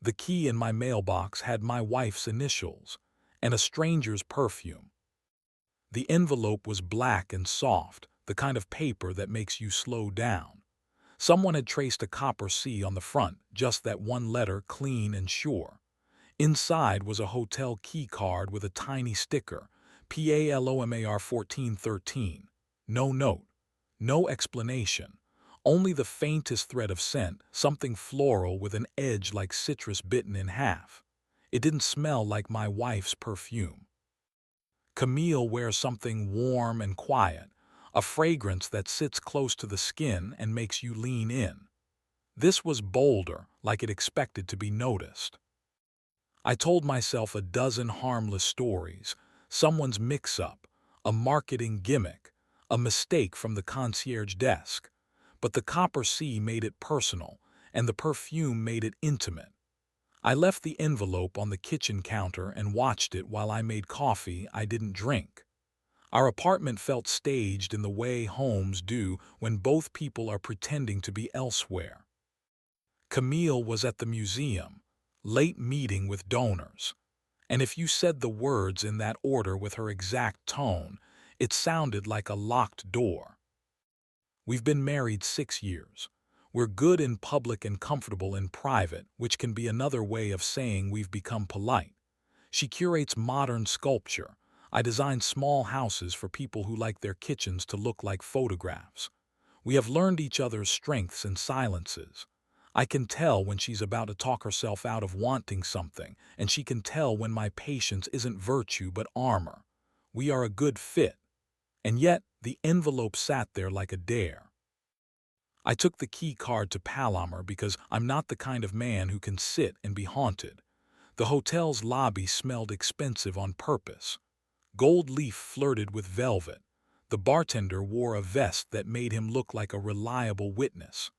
The key in my mailbox had my wife's initials and a stranger's perfume. The envelope was black and soft, the kind of paper that makes you slow down. Someone had traced a copper C on the front, just that one letter, clean and sure. Inside was a hotel key card with a tiny sticker, PALOMAR 1413. No note, no explanation, only the faintest thread of scent, something floral with an edge like citrus bitten in half. It didn't smell like my wife's perfume. Camille wears something warm and quiet, a fragrance that sits close to the skin and makes you lean in. This was bolder, like it expected to be noticed. I told myself a dozen harmless stories, someone's mix-up, a marketing gimmick, a mistake from the concierge desk. But the copper C made it personal, and the perfume made it intimate. I left the envelope on the kitchen counter and watched it while I made coffee I didn't drink. Our apartment felt staged in the way homes do when both people are pretending to be elsewhere. Camille was at the museum, late meeting with donors. And if you said the words in that order with her exact tone, it sounded like a locked door. We've been married 6 years. We're good in public and comfortable in private, which can be another way of saying we've become polite. She curates modern sculpture. I design small houses for people who like their kitchens to look like photographs. We have learned each other's strengths and silences. I can tell when she's about to talk herself out of wanting something, and she can tell when my patience isn't virtue but armor. We are a good fit. And yet, the envelope sat there like a dare. I took the key card to Palomar because I'm not the kind of man who can sit and be haunted. The hotel's lobby smelled expensive on purpose. Gold leaf flirted with velvet. The bartender wore a vest that made him look like a reliable witness.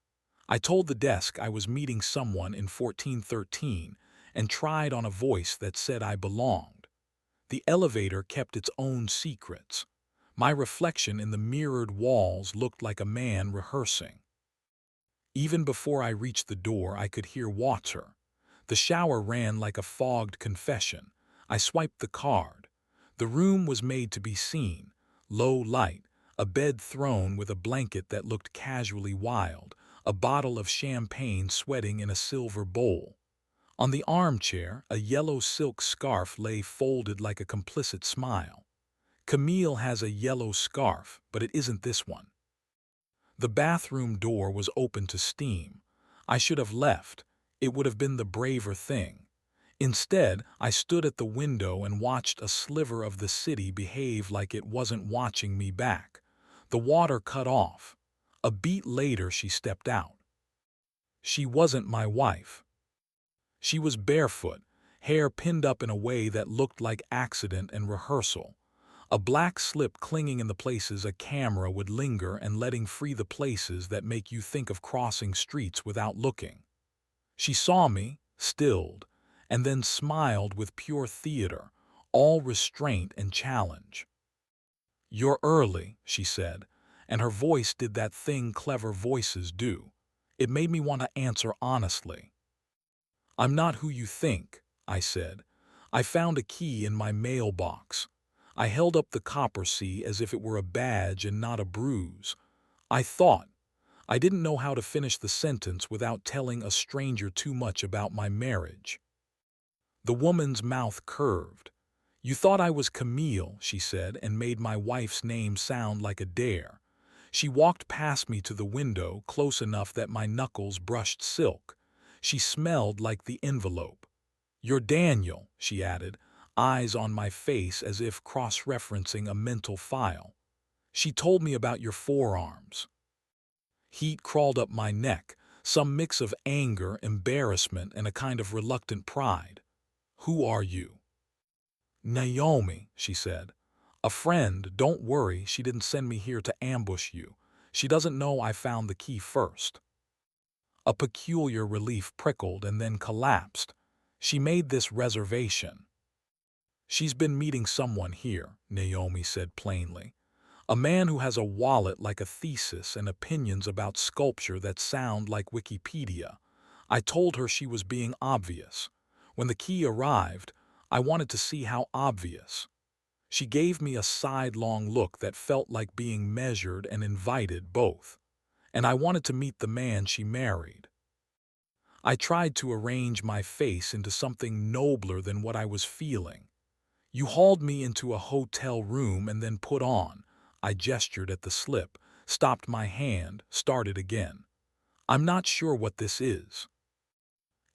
I told the desk I was meeting someone in 1413 and tried on a voice that said I belonged. The elevator kept its own secrets. My reflection in the mirrored walls looked like a man rehearsing. Even before I reached the door, I could hear water. The shower ran like a fogged confession. I swiped the card. The room was made to be seen. Low light, a bed thrown with a blanket that looked casually wild, a bottle of champagne sweating in a silver bowl. On the armchair, a yellow silk scarf lay folded like a complicit smile. Camille has a yellow scarf, but it isn't this one. The bathroom door was open to steam. I should have left. It would have been the braver thing. Instead, I stood at the window and watched a sliver of the city behave like it wasn't watching me back. The water cut off. A beat later, she stepped out. She wasn't my wife. She was barefoot, hair pinned up in a way that looked like accident and rehearsal. A black slip clinging in the places a camera would linger and letting free the places that make you think of crossing streets without looking. She saw me, stilled, and then smiled with pure theater, all restraint and challenge. "You're early," she said, and her voice did that thing clever voices do. It made me want to answer honestly. "I'm not who you think," I said. "I found a key in my mailbox." I held up the copper C as if it were a badge and not a bruise. I thought. I didn't know how to finish the sentence without telling a stranger too much about my marriage. The woman's mouth curved. "You thought I was Camille," she said, and made my wife's name sound like a dare. She walked past me to the window, close enough that my knuckles brushed silk. She smelled like the envelope. "You're Daniel," she added, eyes on my face as if cross-referencing a mental file. "She told me about your forearms." Heat crawled up my neck, some mix of anger, embarrassment, and a kind of reluctant pride. "Who are you?" "Naomi," she said. "A friend. Don't worry, she didn't send me here to ambush you. She doesn't know I found the key first." A peculiar relief prickled and then collapsed. She made this reservation. "She's been meeting someone here," Naomi said plainly. "A man who has a wallet like a thesis and opinions about sculpture that sound like Wikipedia." I told her she was being obvious. When the key arrived, I wanted to see how obvious. She gave me a sidelong look that felt like being measured and invited both. And I wanted to meet the man she married. I tried to arrange my face into something nobler than what I was feeling. You hauled me into a hotel room and then put on. I gestured at the slip, stopped my hand, started again. I'm not sure what this is.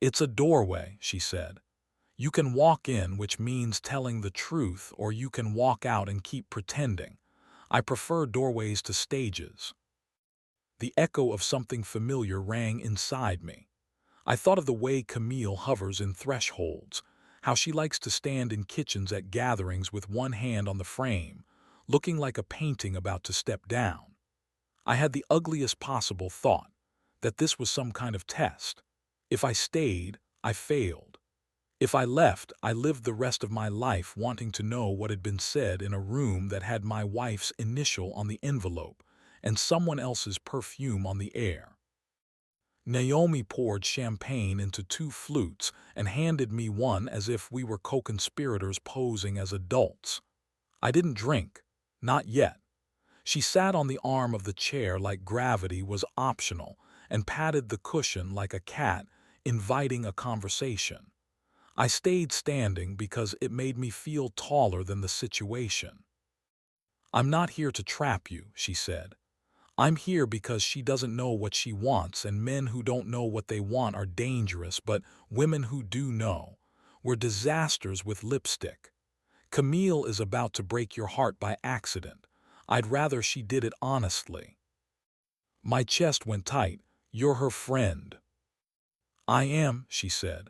It's a doorway, she said. You can walk in, which means telling the truth, or you can walk out and keep pretending. I prefer doorways to stages. The echo of something familiar rang inside me. I thought of the way Camille hovers in thresholds, how she likes to stand in kitchens at gatherings with one hand on the frame, looking like a painting about to step down. I had the ugliest possible thought, that this was some kind of test. If I stayed, I failed. If I left, I lived the rest of my life wanting to know what had been said in a room that had my wife's initial on the envelope and someone else's perfume on the air. Naomi poured champagne into 2 flutes and handed me one as if we were co-conspirators posing as adults. I didn't drink. Not yet. She sat on the arm of the chair like gravity was optional and patted the cushion like a cat, inviting a conversation. I stayed standing because it made me feel taller than the situation. I'm not here to trap you, she said. I'm here because she doesn't know what she wants, and men who don't know what they want are dangerous, but women who do know, we're disasters with lipstick. Camille is about to break your heart by accident. I'd rather she did it honestly. My chest went tight. You're her friend. I am, she said.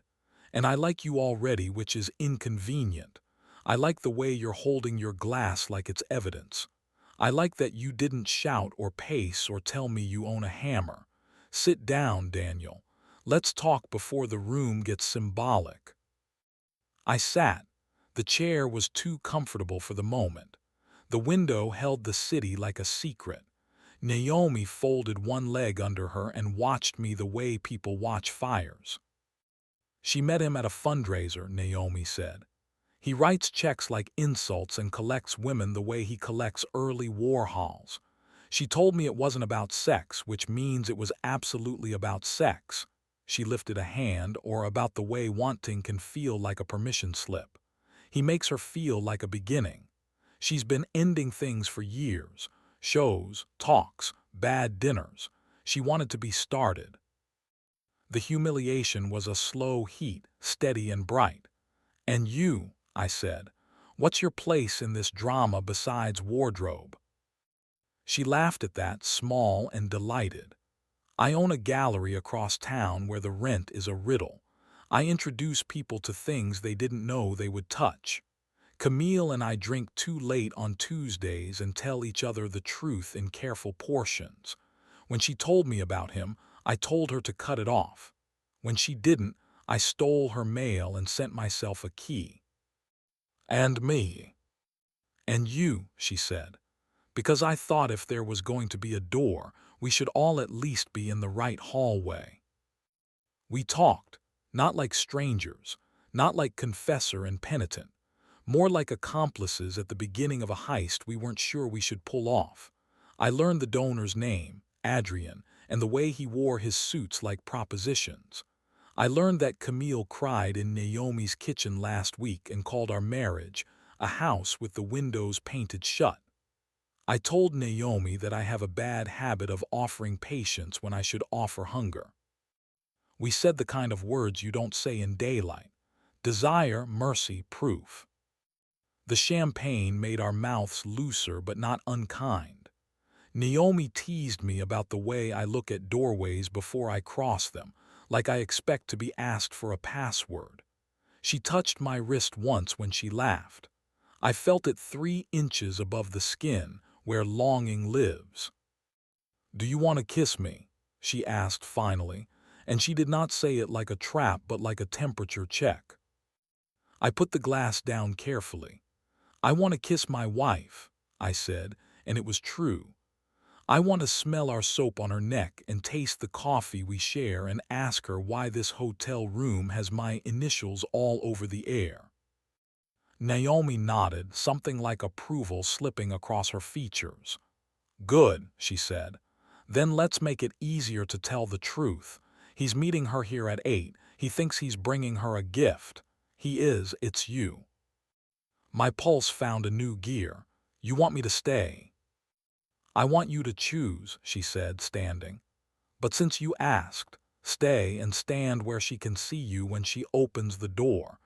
And I like you already, which is inconvenient. I like the way you're holding your glass like it's evidence. I like that you didn't shout or pace or tell me you own a hammer. Sit down, Daniel. Let's talk before the room gets symbolic. I sat. The chair was too comfortable for the moment. The window held the city like a secret. Naomi folded one leg under her and watched me the way people watch fires. She met him at a fundraiser, Naomi said. He writes checks like insults and collects women the way he collects early Warhols. She told me it wasn't about sex, which means it was absolutely about sex. She lifted a hand, or about the way wanting can feel like a permission slip. He makes her feel like a beginning. She's been ending things for years. Shows, talks, bad dinners. She wanted to be started. The humiliation was a slow heat, steady and bright. And you, I said, what's your place in this drama besides wardrobe? She laughed at that, small and delighted. I own a gallery across town where the rent is a riddle. I introduce people to things they didn't know they would touch. Camille and I drink too late on Tuesdays and tell each other the truth in careful portions. When she told me about him, I told her to cut it off. When she didn't, I stole her mail and sent myself a key. And me. And you, she said, because I thought if there was going to be a door, we should all at least be in the right hallway. We talked, not like strangers, not like confessor and penitent, more like accomplices at the beginning of a heist we weren't sure we should pull off. I learned the donor's name, Adrian, and the way he wore his suits like propositions. I learned that Camille cried in Naomi's kitchen last week and called our marriage a house with the windows painted shut. I told Naomi that I have a bad habit of offering patience when I should offer hunger. We said the kind of words you don't say in daylight. Desire, mercy, proof. The champagne made our mouths looser but not unkind. Naomi teased me about the way I look at doorways before I cross them, like I expect to be asked for a password. She touched my wrist once when she laughed. I felt it 3 inches above the skin, where longing lives. "Do you want to kiss me?" she asked finally, and she did not say it like a trap but like a temperature check. I put the glass down carefully. "I want to kiss my wife," I said, and it was true. I want to smell our soap on her neck and taste the coffee we share and ask her why this hotel room has my initials all over the air. Naomi nodded, something like approval slipping across her features. Good, she said. Then let's make it easier to tell the truth. He's meeting her here at 8. He thinks he's bringing her a gift. He is, it's you. My pulse found a new gear. You want me to stay? I want you to choose, she said, standing. But since you asked, stay and stand where she can see you when she opens the door.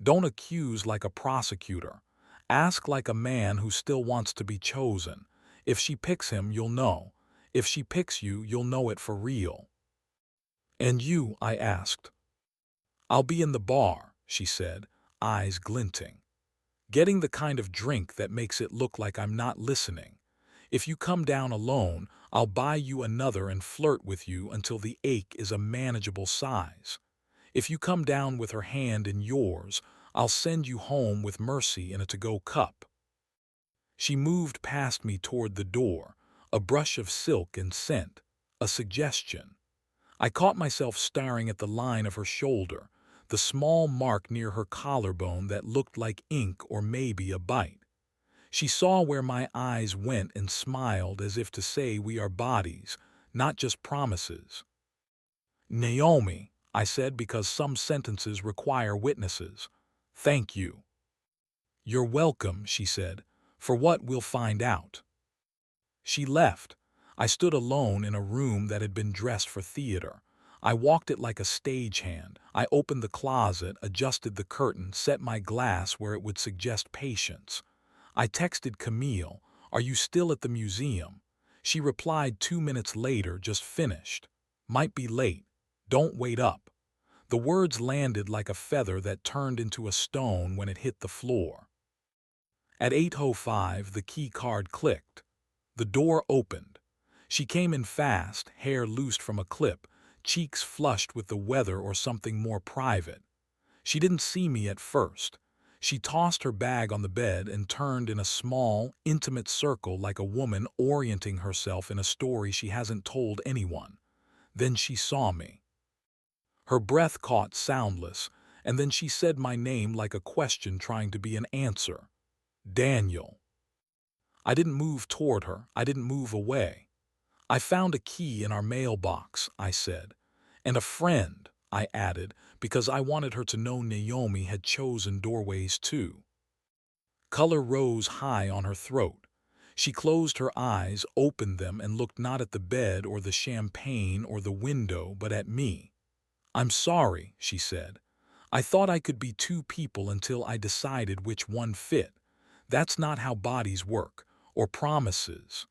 Don't accuse like a prosecutor. Ask like a man who still wants to be chosen. If she picks him, you'll know. If she picks you, you'll know it for real. And you, I asked. I'll be in the bar, she said, eyes glinting. Getting the kind of drink that makes it look like I'm not listening. If you come down alone, I'll buy you another and flirt with you until the ache is a manageable size. If you come down with her hand in yours, I'll send you home with mercy in a to-go cup. She moved past me toward the door, a brush of silk and scent, a suggestion. I caught myself staring at the line of her shoulder, the small mark near her collarbone that looked like ink or maybe a bite. She saw where my eyes went and smiled as if to say we are bodies, not just promises. Naomi, I said because some sentences require witnesses. Thank you. You're welcome, she said. For what, we'll find out. She left. I stood alone in a room that had been dressed for theater. I walked it like a stagehand. I opened the closet, adjusted the curtain, set my glass where it would suggest patience. I texted Camille, "Are you still at the museum?" She replied 2 minutes later, "Just finished. Might be late. Don't wait up." The words landed like a feather that turned into a stone when it hit the floor. At 8:05, the key card clicked. The door opened. She came in fast, hair loosed from a clip, cheeks flushed with the weather or something more private. She didn't see me at first. She tossed her bag on the bed and turned in a small, intimate circle like a woman orienting herself in a story she hasn't told anyone. Then she saw me. Her breath caught soundless, and then she said my name like a question trying to be an answer. Daniel. I didn't move toward her. I didn't move away. I found a key in our mailbox, I said. And a friend, I added, because I wanted her to know Naomi had chosen doorways too. Color rose high on her throat. She closed her eyes, opened them, and looked not at the bed or the champagne or the window, but at me. "I'm sorry," she said. "I thought I could be two people until I decided which one fit. That's not how bodies work, or promises."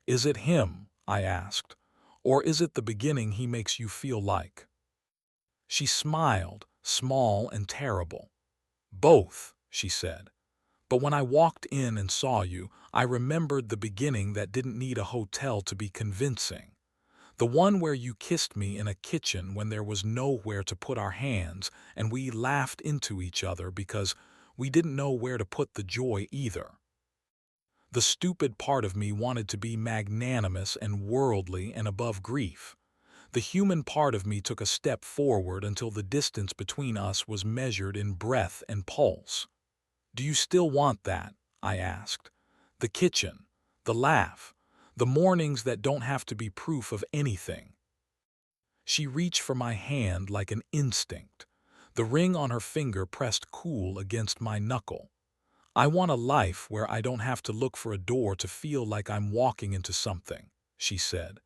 "Is it him?" I asked. "Or is it the beginning he makes you feel like?" She smiled, small and terrible. "Both," she said. "But when I walked in and saw you, I remembered the beginning that didn't need a hotel to be convincing. The one where you kissed me in a kitchen when there was nowhere to put our hands, and we laughed into each other because we didn't know where to put the joy either. The stupid part of me wanted to be magnanimous and worldly and above grief. The human part of me took a step forward until the distance between us was measured in breath and pulse. "Do you still want that?" I asked. "The kitchen, the laugh, the mornings that don't have to be proof of anything." She reached for my hand like an instinct. The ring on her finger pressed cool against my knuckle. "I want a life where I don't have to look for a door to feel like I'm walking into something," she said.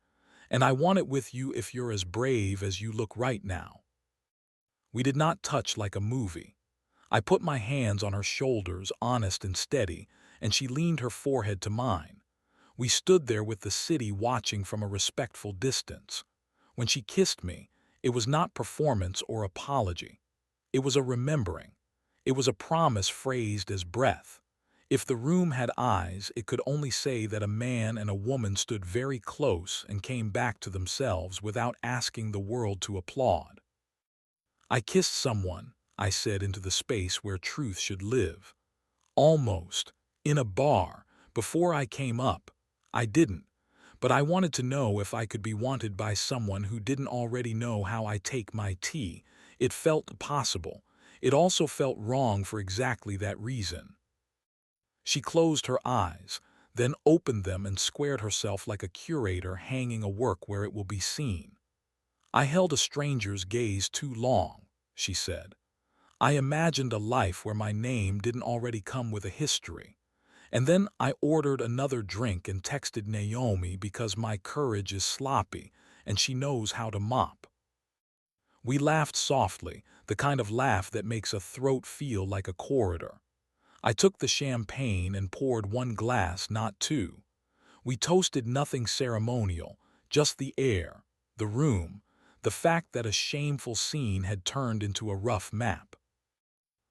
"And I want it with you if you're as brave as you look right now." We did not touch like a movie. I put my hands on her shoulders, honest and steady, and she leaned her forehead to mine. We stood there with the city watching from a respectful distance. When she kissed me, it was not performance or apology. It was a remembering. It was a promise phrased as breath. If the room had eyes, it could only say that a man and a woman stood very close and came back to themselves without asking the world to applaud. "I kissed someone," I said into the space where truth should live. "Almost. In a bar. Before I came up. I didn't. but I wanted to know if I could be wanted by someone who didn't already know how I take my tea. It felt possible. It also felt wrong for exactly that reason. She closed her eyes, then opened them and squared herself like a curator hanging a work where it will be seen. I held a stranger's gaze too long, she said. I imagined a life where my name didn't already come with a history. And then I ordered another drink and texted Naomi because my courage is sloppy and she knows how to mop. We laughed softly, the kind of laugh that makes a throat feel like a corridor. I took the champagne and poured one glass, not two. We toasted nothing ceremonial, just the air, the room, the fact that a shameful scene had turned into a rough map.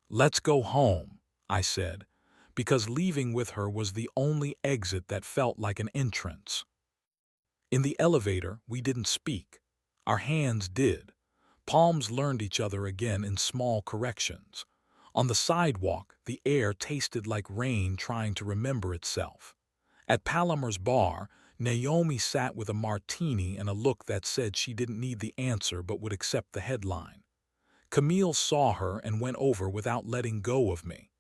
"Let's go home," I said, because leaving with her was the only exit that felt like an entrance. In the elevator, we didn't speak. Our hands did. Palms learned each other again in small corrections. On the sidewalk, the air tasted like rain trying to remember itself. At Palomar's bar, Naomi sat with a martini and a look that said she didn't need the answer but would accept the headline. Camille saw her and went over without letting go of me.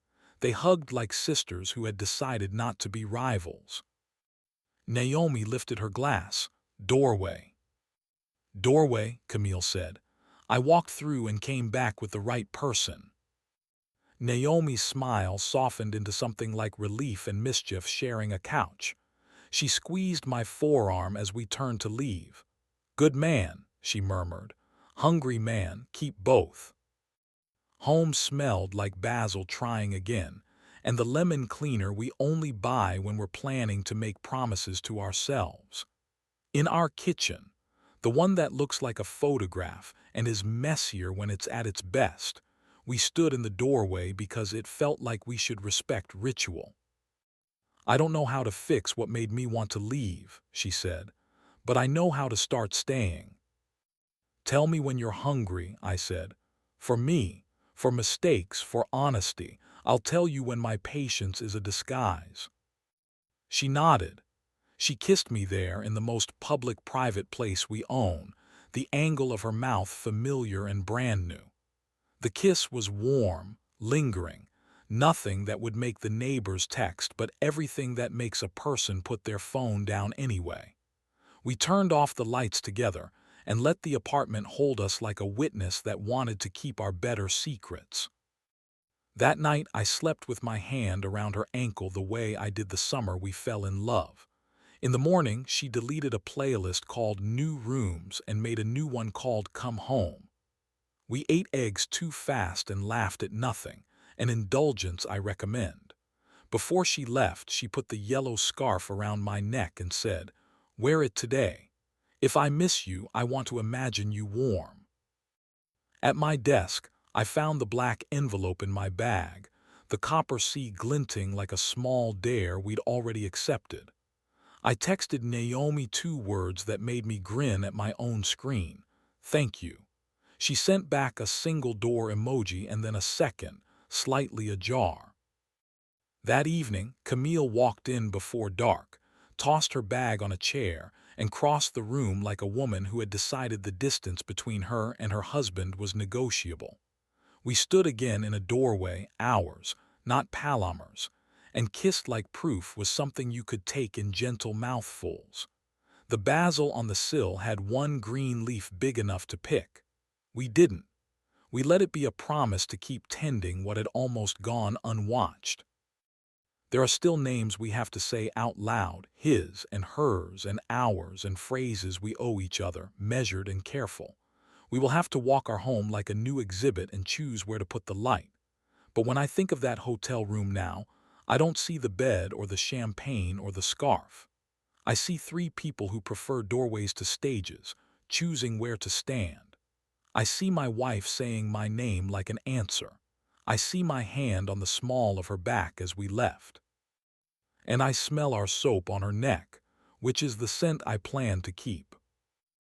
They hugged like sisters who had decided not to be rivals. Naomi lifted her glass. "Doorway." "Doorway," Camille said. "I walked through and came back with the right person." Naomi's smile softened into something like relief and mischief sharing a couch. She squeezed my forearm as we turned to leave. "Good man," she murmured. "Hungry man, keep both." Home smelled like basil trying again, and the lemon cleaner we only buy when we're planning to make promises to ourselves. In our kitchen, the one that looks like a photograph and is messier when it's at its best, we stood in the doorway because it felt like we should respect ritual. "I don't know how to fix what made me want to leave," she said, "but I know how to start staying." "Tell me when you're hungry," I said. "For me, for mistakes, for honesty, I'll tell you when my patience is a disguise." She nodded. She kissed me there in the most public private place we own, the angle of her mouth familiar and brand new. The kiss was warm, lingering, nothing that would make the neighbors text, but everything that makes a person put their phone down anyway. We turned off the lights together and let the apartment hold us like a witness that wanted to keep our better secrets. That night I slept with my hand around her ankle the way I did the summer we fell in love. In the morning, she deleted a playlist called New Rooms and made a new one called Come Home. We ate eggs too fast and laughed at nothing, an indulgence I recommend. Before she left, she put the yellow scarf around my neck and said, "Wear it today. If I miss you, I want to imagine you warm." At my desk, I found the black envelope in my bag, the copper C glinting like a small dare we'd already accepted. I texted Naomi 2 words that made me grin at my own screen. "Thank you." She sent back a single door emoji and then a second, slightly ajar. That evening, Camille walked in before dark, tossed her bag on a chair, and crossed the room like a woman who had decided the distance between her and her husband was negotiable. We stood again in a doorway, ours, not Palomar's, and kissed like proof was something you could take in gentle mouthfuls. The basil on the sill had one green leaf big enough to pick. We didn't. We let it be a promise to keep tending what had almost gone unwatched. There are still names we have to say out loud, his and hers and ours, and phrases we owe each other, measured and careful. We will have to walk our home like a new exhibit and choose where to put the light. But when I think of that hotel room now, I don't see the bed or the champagne or the scarf. I see 3 people who prefer doorways to stages, choosing where to stand. I see my wife saying my name like an answer. I see my hand on the small of her back as we left. And I smell our soap on her neck, which is the scent I plan to keep.